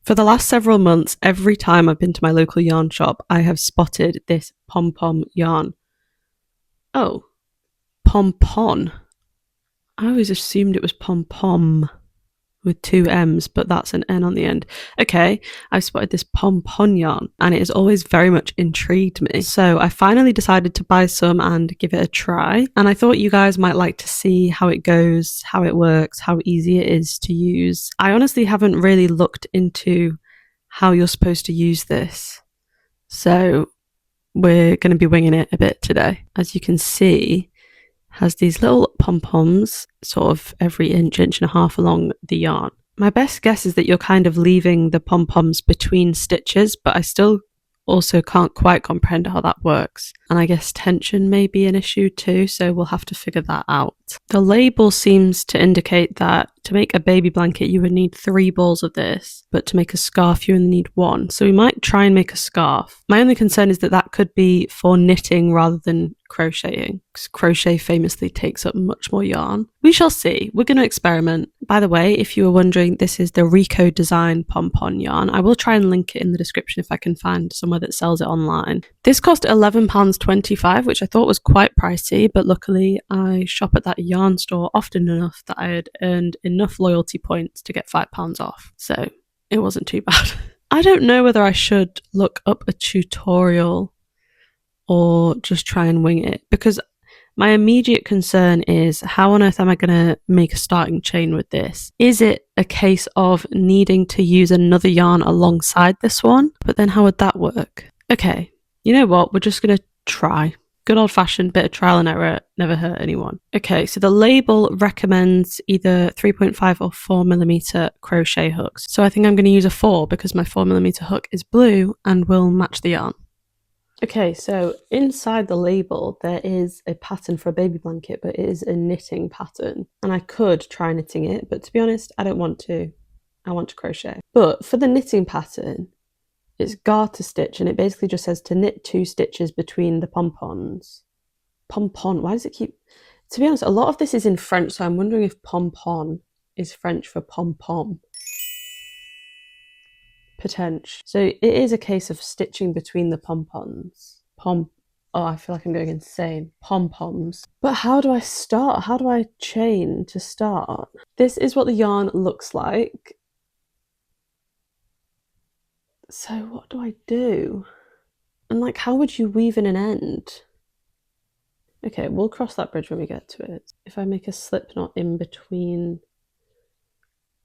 For the last several months, every time I've been to my local yarn shop, I have spotted this pom-pom yarn. Oh, pompon. I always assumed it was pom-pom with two M's, but that's an N on the end. Okay, I've spotted this pompon yarn and it has always very much intrigued me. So I finally decided to buy some and give it a try. And I thought you guys might like to see how it goes, how it works, how easy it is to use. I honestly haven't really looked into how you're supposed to use this. So we're going to be winging it a bit today. As you can see, has these little pom-poms sort of every inch and a half along the yarn. My best guess is that you're kind of leaving the pom-poms between stitches, but I still also can't quite comprehend how that works. And I guess tension may be an issue too, so we'll have to figure that out. The label seems to indicate that to make a baby blanket you would need 3 balls of this, but to make a scarf you only need 1. So we might try and make a scarf. My only concern is that that could be for knitting rather than crocheting, because crochet famously takes up much more yarn. We shall see. We're going to experiment. By the way, if you were wondering, this is the Rico Design Pompon yarn. I will try and link it in the description if I can find somewhere that sells it online. This cost £11.25, which I thought was quite pricey, but luckily I shop at that yarn store often enough that I had earned enough loyalty points to get £5 off. So it wasn't too bad. I don't know whether I should look up a tutorial or just try and wing it, because my immediate concern is how on earth am I going to make a starting chain with this? Is it a case of needing to use another yarn alongside this one? But then how would that work? Okay, you know what? We're just going to try. Good old fashioned bit of trial and error, never hurt anyone. Okay, so the label recommends either 3.5 or 4mm crochet hooks. So I think I'm going to use a 4 because my 4mm hook is blue and will match the yarn. Okay, so inside the label there is a pattern for a baby blanket, but it is a knitting pattern. And I could try knitting it, but to be honest, I don't want to. I want to crochet. But for the knitting pattern, it's garter stitch, and it basically just says to knit 2 stitches between the pompons. Pompon, why does it keep... To be honest, a lot of this is in French, so I'm wondering if pompon is French for pom-pom. Potential. So it is a case of stitching between the pompons. Oh, I feel like I'm going insane. Pom-poms. But how do I start? How do I chain to start? This is what the yarn looks like. So what do I do? And like, how would you weave in an end? Okay, we'll cross that bridge when we get to it. If I make a slip knot in between...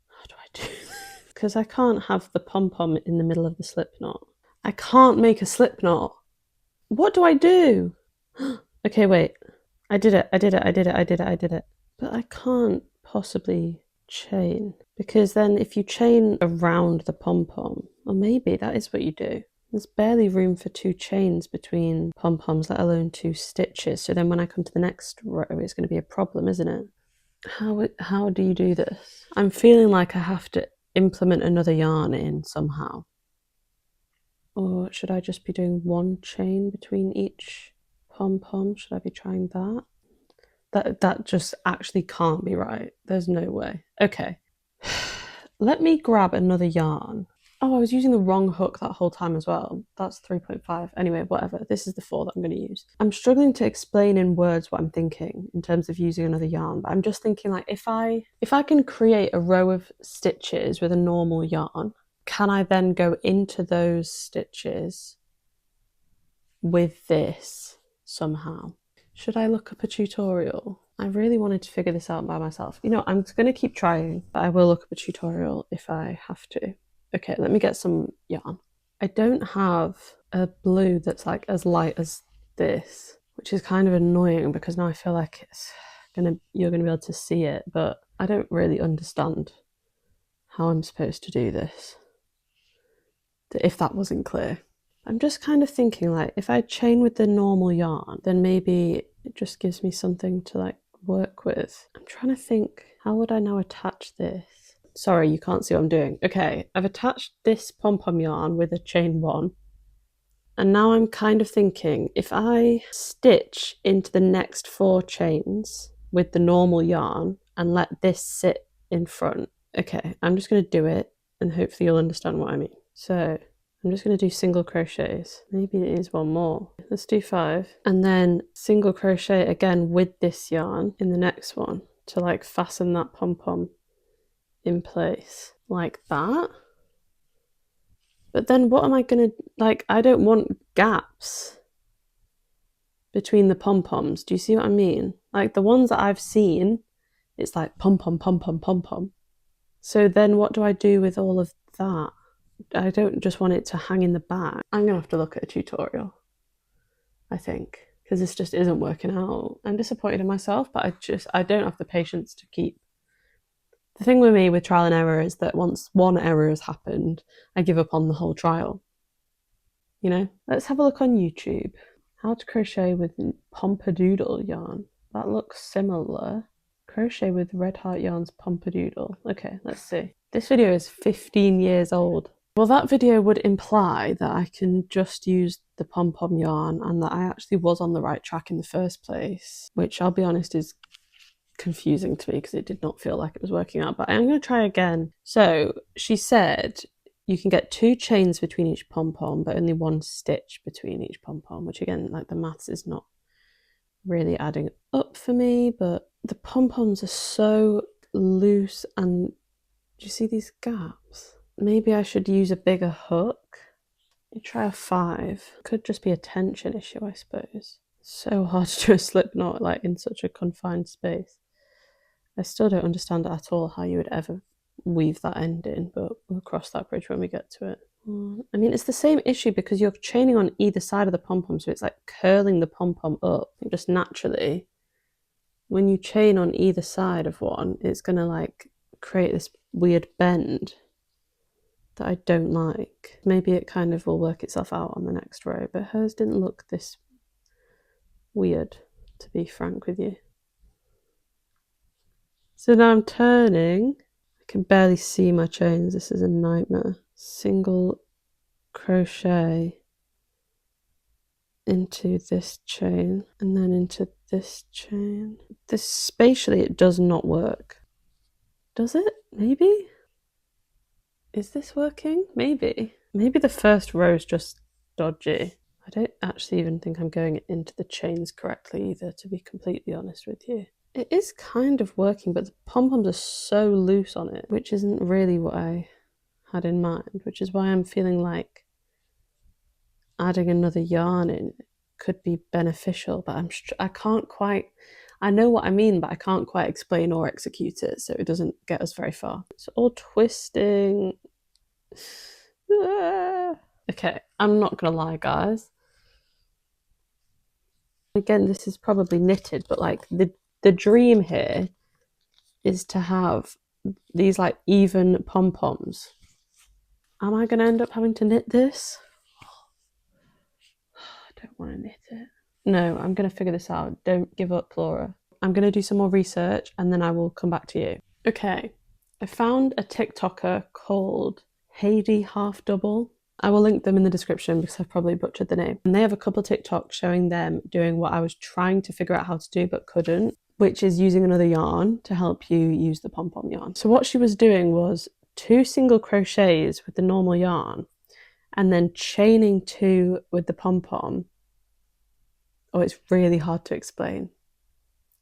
How do I do this? Because I can't have the pom-pom in the middle of the slip knot. I can't make a slip knot. What do I do? Okay, wait. I did it. But I can't possibly chain. Because then if you chain around the pom-pom, or maybe that is what you do. There's barely room for 2 chains between pom-poms, let alone 2 stitches. So then when I come to the next row, it's going to be a problem, isn't it? How do you do this? I'm feeling like I have to implement another yarn in somehow. Or should I just be doing 1 chain between each pom-pom? Should I be trying that? That just actually can't be right. There's no way. Okay. Let me grab another yarn. Oh, I was using the wrong hook that whole time as well. That's 3.5. Anyway, whatever. This is the 4 that I'm going to use. I'm struggling to explain in words what I'm thinking in terms of using another yarn, but I'm just thinking like if I can create a row of stitches with a normal yarn, can I then go into those stitches with this somehow? Should I look up a tutorial? I really wanted to figure this out by myself. You know, I'm going to keep trying, but I will look up a tutorial if I have to. Okay, let me get some yarn. I don't have a blue that's like as light as this, which is kind of annoying because now I feel like you're gonna be able to see it, but I don't really understand how I'm supposed to do this. If that wasn't clear. I'm just kind of thinking like if I chain with the normal yarn, then maybe it just gives me something to like work with. I'm trying to think, how would I now attach this? Sorry, you can't see what I'm doing. Okay, I've attached this pom-pom yarn with a chain 1. And now I'm kind of thinking, if I stitch into the next 4 chains with the normal yarn and let this sit in front. Okay, I'm just going to do it and hopefully you'll understand what I mean. So I'm just going to do single crochets. Maybe it is one more. Let's do 5. And then single crochet again with this yarn in the next one to like fasten that pom-pom in place like that. But then what am I going to, like, I don't want gaps between the pom-poms. Do you see what I mean? Like the ones that I've seen, it's like pom-pom, pom-pom, pom-pom. So then what do I do with all of that? I don't just want it to hang in the back. I'm going to have to look at a tutorial, I think, because this just isn't working out. I'm disappointed in myself, but I don't have the patience to keep. The thing with me with trial and error is that once one error has happened, I give up on the whole trial. You know? Let's have a look on YouTube. How to crochet with pompadoodle yarn. That looks similar. Crochet with Red Heart Yarn's pompadoodle. Okay, let's see. This video is 15 years old. Well, that video would imply that I can just use the pom-pom yarn and that I actually was on the right track in the first place, which I'll be honest is confusing to me because it did not feel like it was working out, but I'm going to try again. So she said you can get 2 chains between each pom-pom, but only 1 stitch between each pom-pom, which again, like the maths is not really adding up for me, but the pom-poms are so loose and do you see these gaps? Maybe I should use a bigger hook. You try a 5. Could just be a tension issue, I suppose. So hard to do a slip knot like in such a confined space. I still don't understand at all how you would ever weave that end in, but we'll cross that bridge when we get to it. I mean, it's the same issue because you're chaining on either side of the pom-pom, so it's like curling the pom-pom up just naturally. When you chain on either side of one, it's going to like create this weird bend that I don't like. Maybe it kind of will work itself out on the next row, but hers didn't look this weird, to be frank with you. So now I'm turning. I can barely see my chains. This is a nightmare. Single crochet into this chain and then into this chain. This spatially it does not work. Does it? Maybe? Is this working? Maybe. Maybe the first row is just dodgy. I don't actually even think I'm going into the chains correctly either, to be completely honest with you. It is kind of working, but the pom-poms are so loose on it, which isn't really what I had in mind, which is why I'm feeling like adding another yarn in could be beneficial, but I can't quite, I know what I mean, but I can't quite explain or execute it, so it doesn't get us very far. It's all twisting. Okay, I'm not gonna lie, guys. Again, this is probably knitted, but like the dream here is to have these like even pom-poms. Am I gonna end up having to knit this? I don't want to knit it. No, I'm going to figure this out. Don't give up, Laura. I'm going to do some more research and then I will come back to you. Okay, I found a TikToker called Heidi Half Double. I will link them in the description because I've probably butchered the name. And they have a couple of TikToks showing them doing what I was trying to figure out how to do but couldn't, which is using another yarn to help you use the pom-pom yarn. So what she was doing was 2 single crochets with the normal yarn and then chaining 2 with the pom-pom. Oh, it's really hard to explain.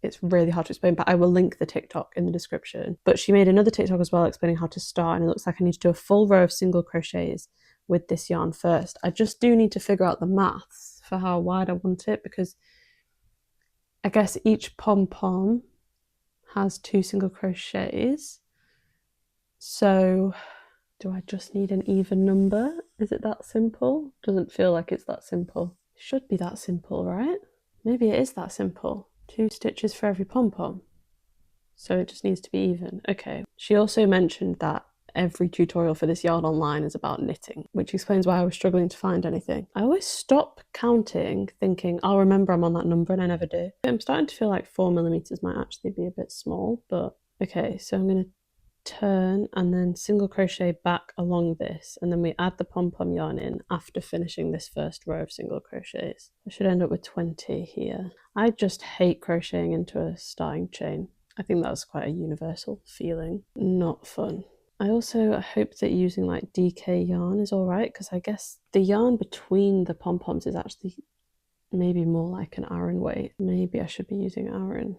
It's really hard to explain, but I will link the TikTok in the description. But she made another TikTok as well explaining how to start, and it looks like I need to do a full row of single crochets with this yarn first. I just do need to figure out the maths for how wide I want it, because I guess each pom-pom has 2 single crochets. So do I just need an even number? Is it that simple? Doesn't feel like it's that simple. Should be that simple, right? Maybe it is that simple. 2 stitches for every pom-pom. So it just needs to be even. Okay. She also mentioned that every tutorial for this yarn online is about knitting, which explains why I was struggling to find anything. I always stop counting thinking, I'll remember I'm on that number, and I never do. I'm starting to feel like 4mm might actually be a bit small, but okay, so I'm going to turn and then single crochet back along this, and then we add the pom-pom yarn in after finishing this first row of single crochets. I should end up with 20 here. I just hate crocheting into a starting chain. I think that's quite a universal feeling. Not fun. I also hope that using like DK yarn is alright, because I guess the yarn between the pom-poms is actually maybe more like an Aran weight. Maybe I should be using Aran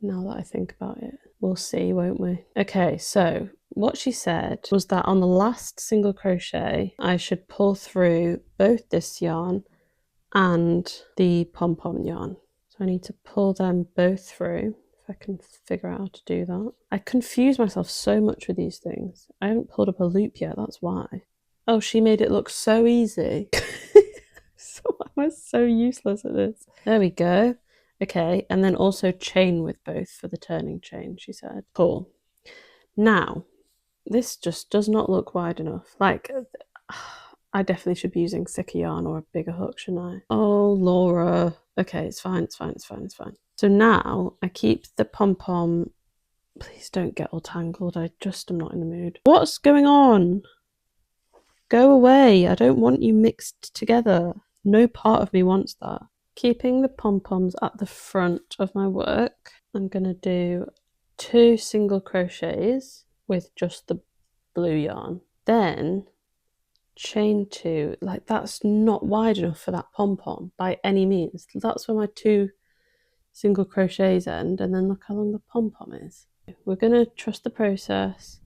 now that I think about it. We'll see, won't we? Okay, so what she said was that on the last single crochet, I should pull through both this yarn and the pom-pom yarn. So I need to pull them both through. If I can figure out how to do that. I confuse myself so much with these things. I haven't pulled up a loop yet, that's why. Oh, she made it look so easy. So I was so useless at this. There we go. Okay, and then also chain with both for the turning chain, she said. Cool. Now, this just does not look wide enough. Like, I definitely should be using thicker yarn or a bigger hook, shouldn't I? Oh, Laura. Okay, it's fine, it's fine, it's fine, it's fine. So now I keep the pom-pom. Please don't get all tangled. I just am not in the mood. What's going on? Go away. I don't want you mixed together. No part of me wants that. Keeping the pom-poms at the front of my work, I'm going to do 2 single crochets with just the blue yarn. Then chain 2. Like, that's not wide enough for that pom-pom by any means. That's where my 2 single crochets end, and then look how long the pom-pom is. We're going to trust the process,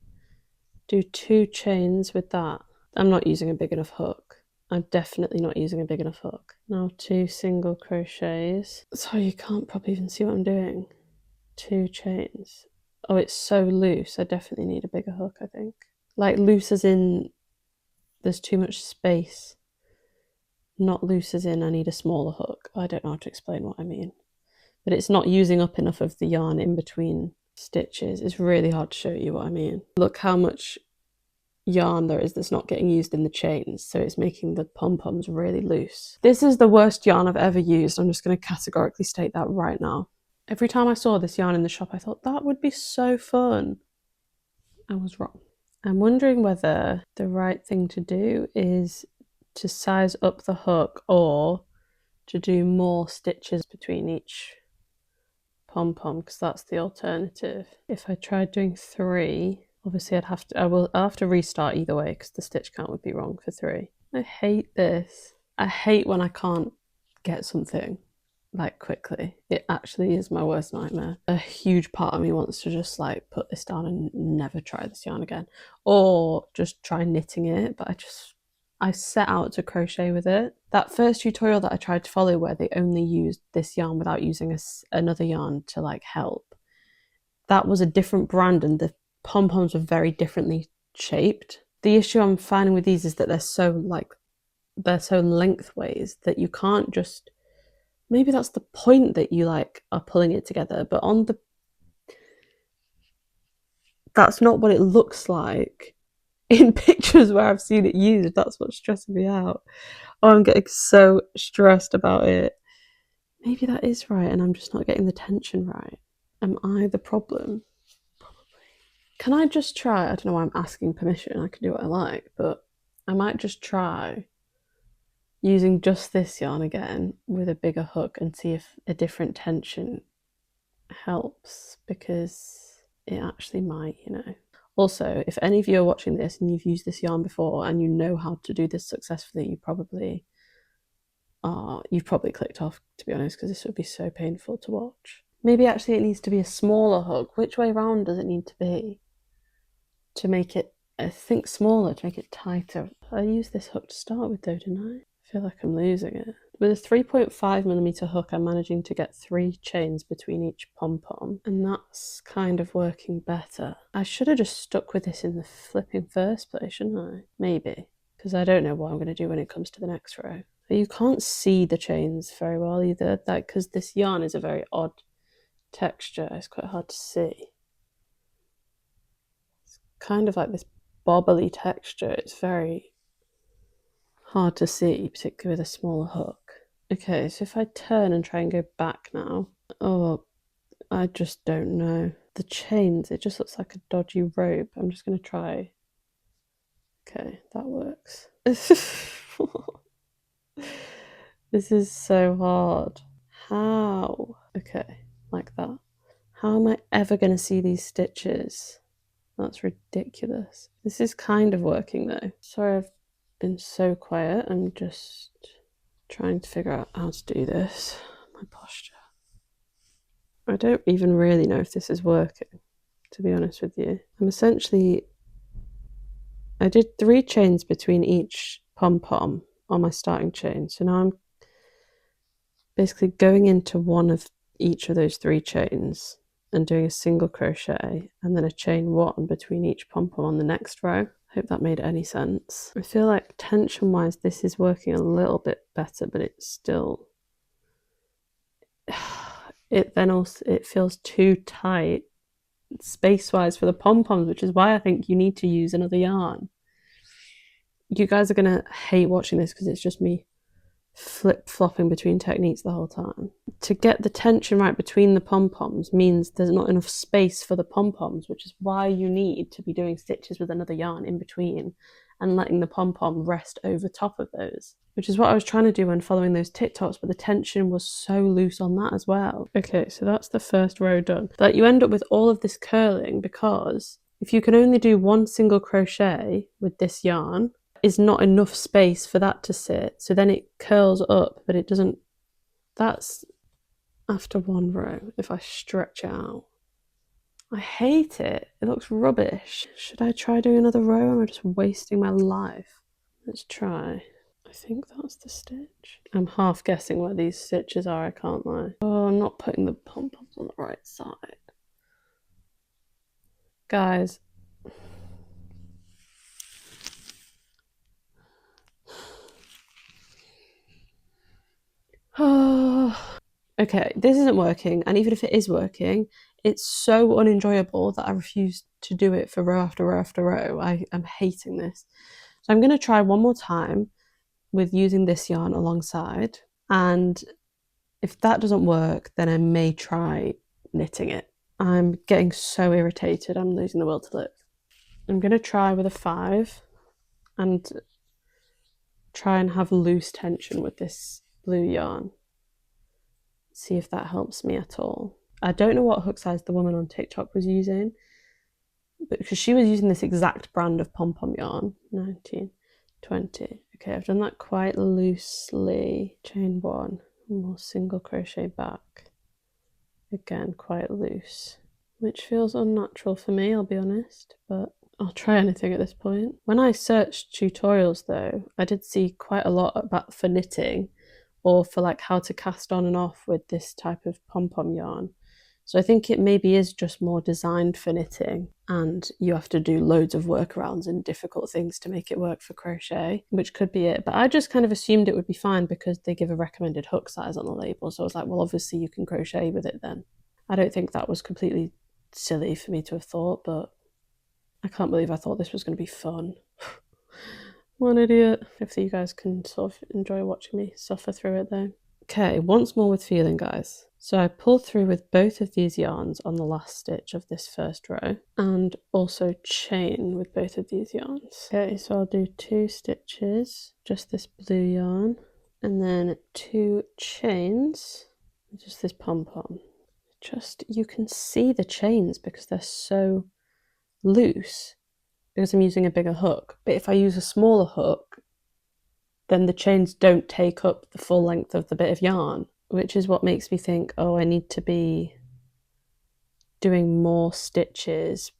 do 2 chains with that. I'm not using a big enough hook. I'm definitely not using a big enough hook. Now 2 single crochets. Sorry, you can't probably even see what I'm doing. 2 chains. Oh, it's so loose. I definitely need a bigger hook, I think. Like, loose as in there's too much space. Not loose as in I need a smaller hook. I don't know how to explain what I mean. But it's not using up enough of the yarn in between stitches. It's really hard to show you what I mean. Look how much yarn there is that's not getting used in the chains, so it's making the pom-poms really loose. This is the worst yarn I've ever used. I'm just going to categorically state that right now. Every time I saw this yarn in the shop, I thought that would be so fun. I was wrong. I'm wondering whether the right thing to do is to size up the hook or to do more stitches between each pom-pom, because that's the alternative. If I tried doing 3, obviously I'll have to restart either way, because the stitch count would be wrong for 3. I hate this. I hate when I can't get something like quickly. It actually is my worst nightmare. A huge part of me wants to just like put this down and never try this yarn again, or just try knitting it, but I set out to crochet with it. That first tutorial that I tried to follow, where they only used this yarn without using another yarn to like help, that was a different brand and the pom-poms were very differently shaped. The issue I'm finding with these is that they're so lengthways that you can't just, maybe that's the point, that you like are pulling it together, but that's not what it looks like in pictures where I've seen it used. That's what's stressing me out. Oh, I'm getting so stressed about it. Maybe that is right and I'm just not getting the tension right. Am I the problem? Probably. Can I just try? I don't know why I'm asking permission. I can do what I like, but I might just try using just this yarn again with a bigger hook and see if a different tension helps, because it actually might, you know. Also, if any of you are watching this and you've used this yarn before and you know how to do this successfully, you've probably clicked off, to be honest, because this would be so painful to watch. Maybe actually it needs to be a smaller hook. Which way round does it need to be to make it, I think, smaller, to make it tighter? I used this hook to start with though, didn't I? I feel like I'm losing it. With a 3.5mm hook, I'm managing to get 3 chains between each pom-pom, and that's kind of working better. I should have just stuck with this in the flipping first place, shouldn't I? Maybe, because I don't know what I'm going to do when it comes to the next row. You can't see the chains very well either, because this yarn is a very odd texture. It's quite hard to see. It's kind of like this bobbly texture. It's very hard to see, particularly with a smaller hook. Okay, so if I turn and try and go back now, oh, I just don't know. The chains, it just looks like a dodgy rope. I'm just going to try. Okay, that works. This is so hard. How? Okay, like that. How am I ever going to see these stitches? That's ridiculous. This is kind of working though. Sorry I've been so quiet. I'm just trying to figure out how to do this. My posture. I don't even really know if this is working, to be honest with you. I did 3 chains between each pom-pom on my starting chain. So now I'm basically going into one of each of those 3 chains and doing a single crochet and then a chain 1 between each pom-pom on the next row. Hope that made any sense. I feel like tension wise this is working a little bit better, but it's still it feels too tight space wise for the pom-poms, which is why I think you need to use another yarn. You guys are gonna hate watching this because it's just me flip-flopping between techniques the whole time. To get the tension right between the pom-poms means there's not enough space for the pom-poms, which is why you need to be doing stitches with another yarn in between and letting the pom-pom rest over top of those, which is what I was trying to do when following those TikToks, but the tension was so loose on that as well. Okay, so that's the first row done. But you end up with all of this curling because if you can only do 1 single crochet with this yarn, is not enough space for that to sit, so then it curls up, but it doesn't. That's after 1 row if I stretch it out. I hate it. It looks rubbish. Should I try doing another row? Am I just wasting my life? Let's try. I think that's the stitch. I'm half guessing where these stitches are, I can't lie. Oh, I'm not putting the pom-poms on the right side. Guys, okay, this isn't working, and even if it is working, it's so unenjoyable that I refuse to do it for row after row after row. I'm hating this. So I'm going to try one more time with using this yarn alongside, and if that doesn't work, then I may try knitting it. I'm getting so irritated, I'm losing the will to live. I'm going to try with a 5 and try and have loose tension with this blue yarn. See if that helps me at all. I don't know what hook size the woman on TikTok was using, but because she was using this exact brand of pom-pom yarn. 19, 20. Okay, I've done that quite loosely. Chain 1, more single crochet back. Again, quite loose, which feels unnatural for me, I'll be honest, but I'll try anything at this point. When I searched tutorials though, I did see quite a lot about for knitting or for like how to cast on and off with this type of pom-pom yarn. So I think it maybe is just more designed for knitting and you have to do loads of workarounds and difficult things to make it work for crochet, which could be it. But I just kind of assumed it would be fine because they give a recommended hook size on the label. So I was like, well, obviously you can crochet with it then. I don't think that was completely silly for me to have thought, but I can't believe I thought this was going to be fun. What an idiot. Hopefully you guys can sort of enjoy watching me suffer through it though. Okay, once more with feeling, guys. So I pulled through with both of these yarns on the last stitch of this first row and also chain with both of these yarns. Okay, so I'll do 2 stitches, just this blue yarn, and then 2 chains, just this pom-pom. Just, you can see the chains because they're so loose because I'm using a bigger hook. But if I use a smaller hook, then the chains don't take up the full length of the bit of yarn, which is what makes me think, oh, I need to be doing more stitches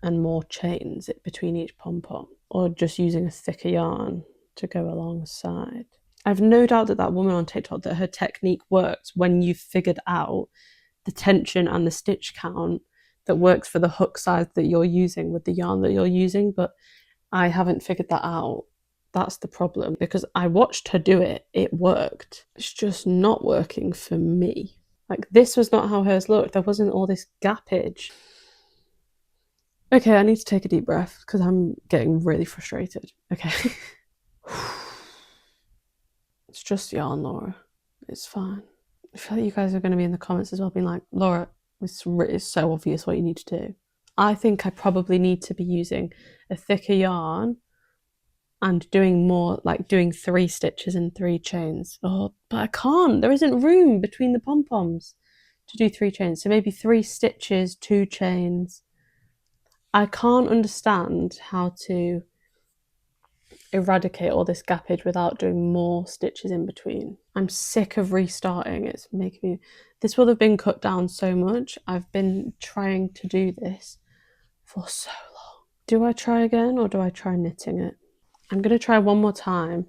and more chains between each pom-pom, or just using a thicker yarn to go alongside. I've no doubt that woman on TikTok, that her technique works when you've figured out the tension and the stitch count that works for the hook size that you're using with the yarn that you're using, but I haven't figured that out. That's the problem, because I watched her do it, it worked. It's just not working for me. Like, this was not how hers looked. There wasn't all this gappage. Okay, I need to take a deep breath because I'm getting really frustrated. Okay. It's just yarn, Laura. It's fine. I feel like you guys are going to be in the comments as well being like, Laura, it's so obvious what you need to do. I think I probably need to be using a thicker yarn and doing more, like doing 3 stitches and 3 chains. Oh, but I can't. There isn't room between the pom-poms to do 3 chains. So maybe 3 stitches, 2 chains. I can't understand how to eradicate all this gappage without doing more stitches in between. I'm sick of restarting. It's making me... This will have been cut down so much. I've been trying to do this for so long. Do I try again or do I try knitting it? I'm going to try one more time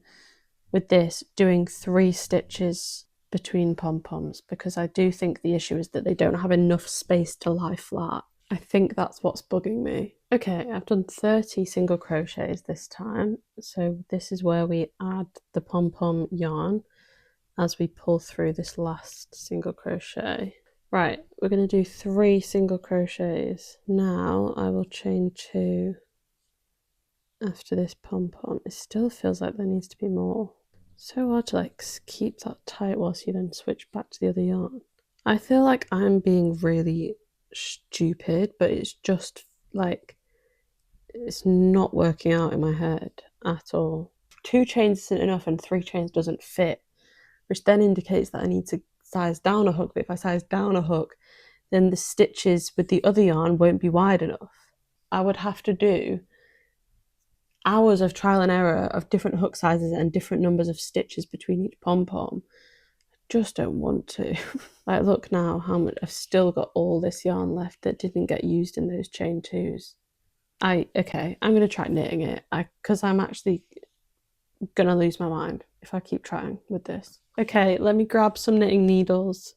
with this, doing 3 stitches between pom-poms, because I do think the issue is that they don't have enough space to lie flat. I think that's what's bugging me. Okay, I've done 30 single crochets this time. So this is where we add the pom-pom yarn as we pull through this last single crochet. Right, we're going to do 3 single crochets. Now I will chain 2 after this pom-pom. It still feels like there needs to be more. So hard to like keep that tight whilst you then switch back to the other yarn. I feel like I'm being really stupid, but it's just like it's not working out in my head at all. 2 chains isn't enough and 3 chains doesn't fit, which then indicates that I need to size down a hook. But if I size down a hook, then the stitches with the other yarn won't be wide enough. I would have to do hours of trial and error of different hook sizes and different numbers of stitches between each pom-pom. I just don't want to. Like, look now how much I've still got all this yarn left that didn't get used in those chain 2s. Okay, I'm going to try knitting it because I'm actually going to lose my mind if I keep trying with this. Okay, let me grab some knitting needles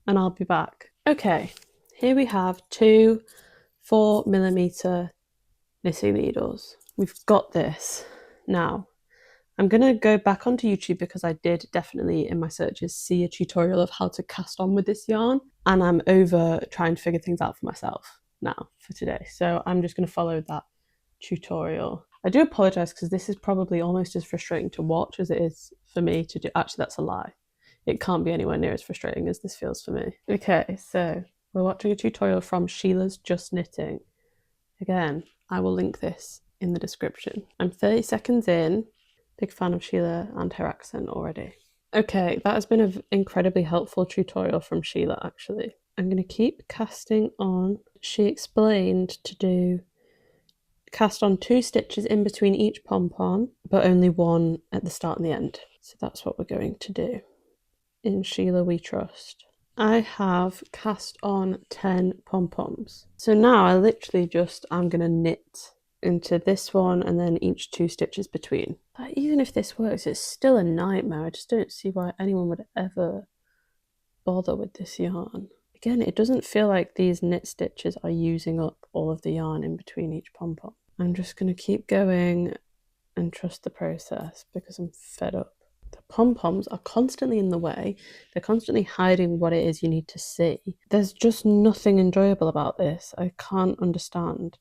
and I'll be back. Okay, here we have 2 4mm knitting needles. We've got this. Now, I'm going to go back onto YouTube because I did definitely in my searches see a tutorial of how to cast on with this yarn, and I'm over trying to figure things out for myself now for today. So I'm just going to follow that tutorial. I do apologise because this is probably almost as frustrating to watch as it is for me to do. Actually, that's a lie. It can't be anywhere near as frustrating as this feels for me. Okay, so we're watching a tutorial from Sheila's Just Knitting. Again, I will link this in the description. I'm 30 seconds in. Big fan of Sheila and her accent already. Okay, that has been an incredibly helpful tutorial from Sheila, actually. I'm going to keep casting on. She explained to cast on 2 stitches in between each pom-pom, but only 1 at the start and the end. So that's what we're going to do. In Sheila we trust. I have cast on 10 pom-poms. So now I literally I'm going to knit into this one and then each 2 stitches between. But even if this works, it's still a nightmare. I just don't see why anyone would ever bother with this yarn. Again, it doesn't feel like these knit stitches are using up all of the yarn in between each pom-pom. I'm just going to keep going and trust the process because I'm fed up. The pom-poms are constantly in the way. They're constantly hiding what it is you need to see. There's just nothing enjoyable about this. I can't understand.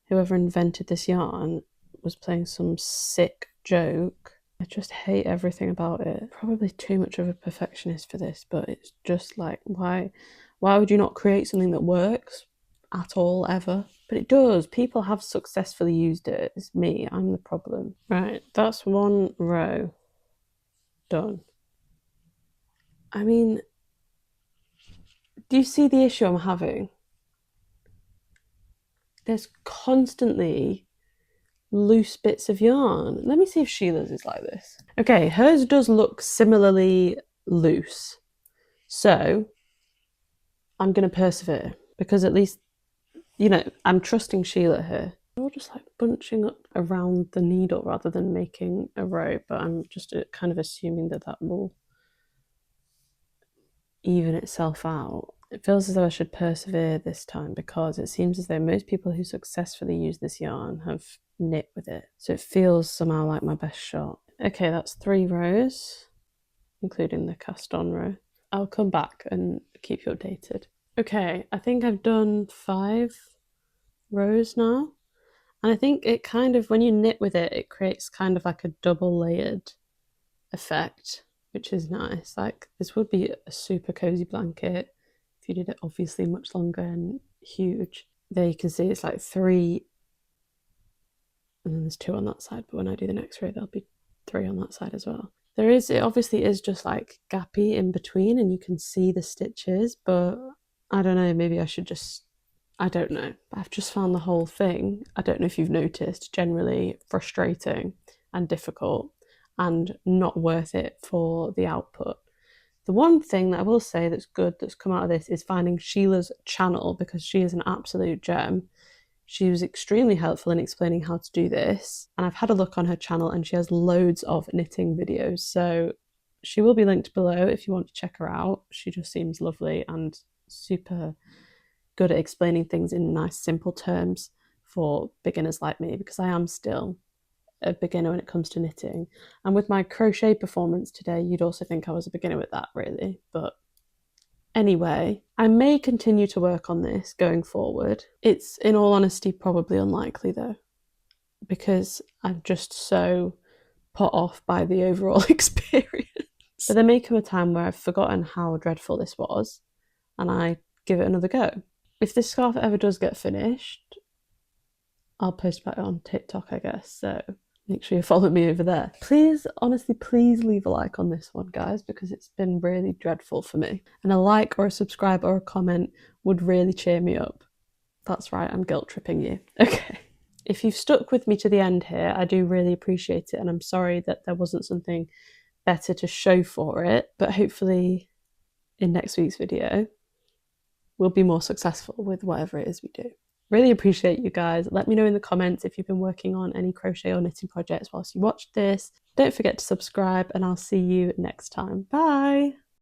Whoever invented this yarn was playing some sick joke. I just hate everything about it. Probably too much of a perfectionist for this, but it's just like, why would you not create something that works at all, ever? But it does. People have successfully used it. It's me. I'm the problem. Right, that's 1 row done. I mean, do you see the issue I'm having? There's constantly loose bits of yarn. Let me see if Sheila's is like this. Okay, hers does look similarly loose. So I'm going to persevere because at least, you know, I'm trusting Sheila here. We're just like bunching up around the needle rather than making a row, but I'm just kind of assuming that will even itself out. It feels as though I should persevere this time because it seems as though most people who successfully use this yarn have knit with it. So it feels somehow like my best shot. Okay, that's 3 rows, including the cast on row. I'll come back and keep you updated. Okay, I think I've done 5 rows now. And I think it kind of, when you knit with it, it creates kind of like a double layered effect, which is nice. Like, this would be a super cozy blanket if you did it obviously much longer and huge. There you can see it's like 3, and then there's 2 on that side, but when I do the next row there'll be 3 on that side as well. It obviously is just like gappy in between and you can see the stitches, but I don't know, maybe I should just I don't know. I've just found the whole thing, I don't know if you've noticed, generally frustrating and difficult and not worth it for the output. The one thing that I will say that's good that's come out of this is finding Sheila's channel, because she is an absolute gem. She was extremely helpful in explaining how to do this, and I've had a look on her channel and she has loads of knitting videos, so she will be linked below if you want to check her out. She just seems lovely and super good at explaining things in nice simple terms for beginners like me, because I am still a beginner when it comes to knitting. And with my crochet performance today, you'd also think I was a beginner with that, really. But anyway, I may continue to work on this going forward. It's, in all honesty, probably unlikely though, because I'm just so put off by the overall experience. But there may come a time where I've forgotten how dreadful this was and I give it another go. If this scarf ever does get finished, I'll post about it on TikTok, I guess, so make sure you follow me over there. Please, honestly, please leave a like on this one, guys, because it's been really dreadful for me. And a like or a subscribe or a comment would really cheer me up. That's right, I'm guilt tripping you. Okay. If you've stuck with me to the end here, I do really appreciate it, and I'm sorry that there wasn't something better to show for it, but hopefully in next week's video we'll be more successful with whatever it is we do. Really appreciate you guys. Let me know in the comments if you've been working on any crochet or knitting projects whilst you watched this. Don't forget to subscribe, and I'll see you next time. Bye!